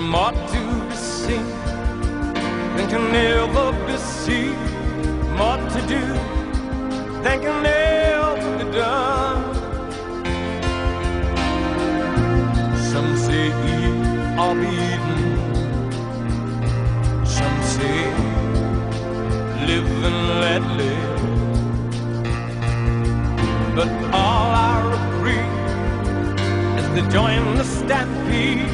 more to be seen than can ever be seen, more to do than can ever be done. Some say eat or be eaten, some say live and let live, but all are agree as they join the stampede.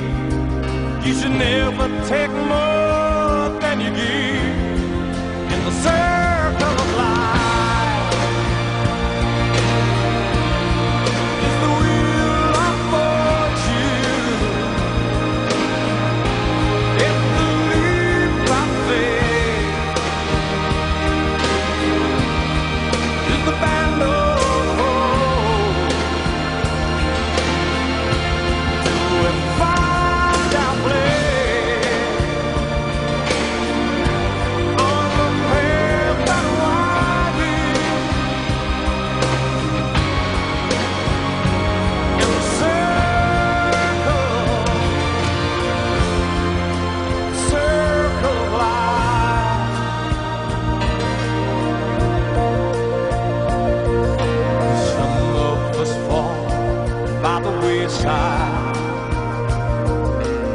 You should never take more than you give in the circle of life. It's the wheel of fortune, it's the leap of faith, it's the band of hope. Do and find our place on the path that winds in the circle of life. Some of us fall by the wayside,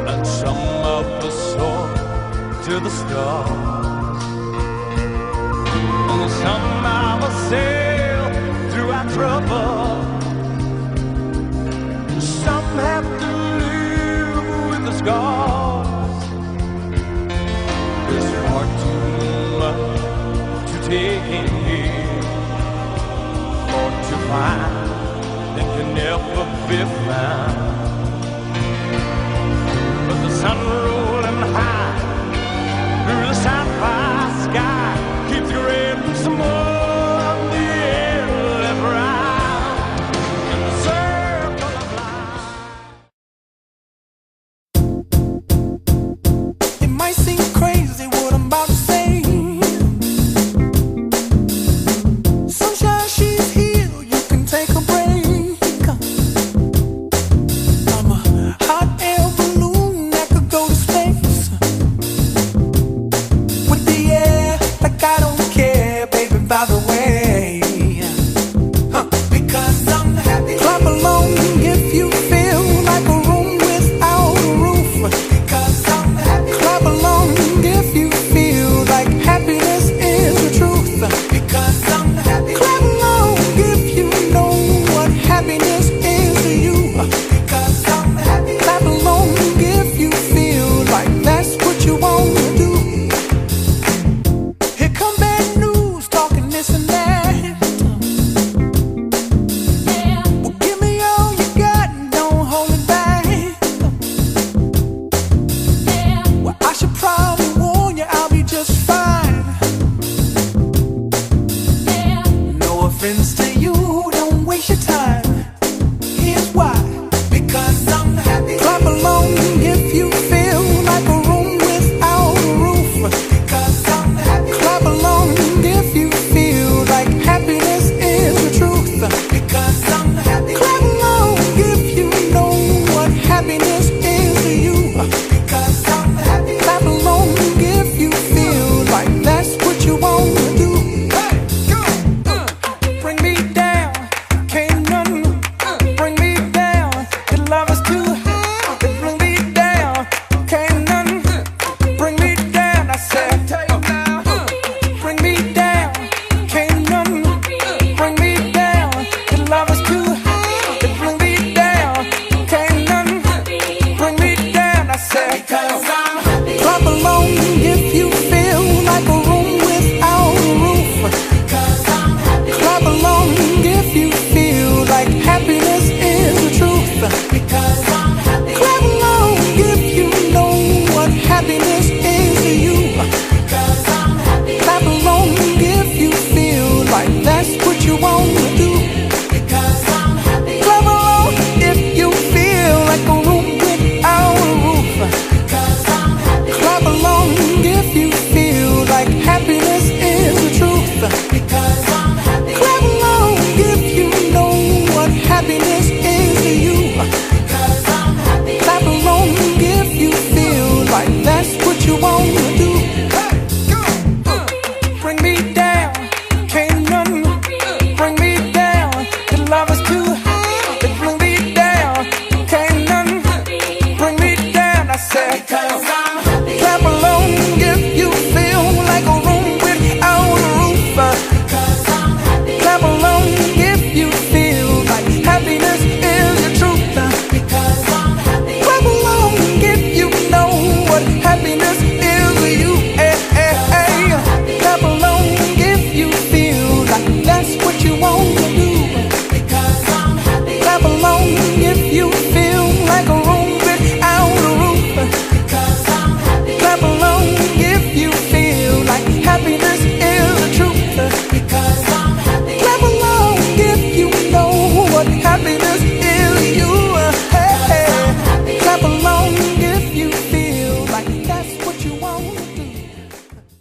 and some of us soar to the stars, and some of us sail through our trouble. Some have to live with the scars. There's far too much to take in here, or to find that can never be found. But the sun rose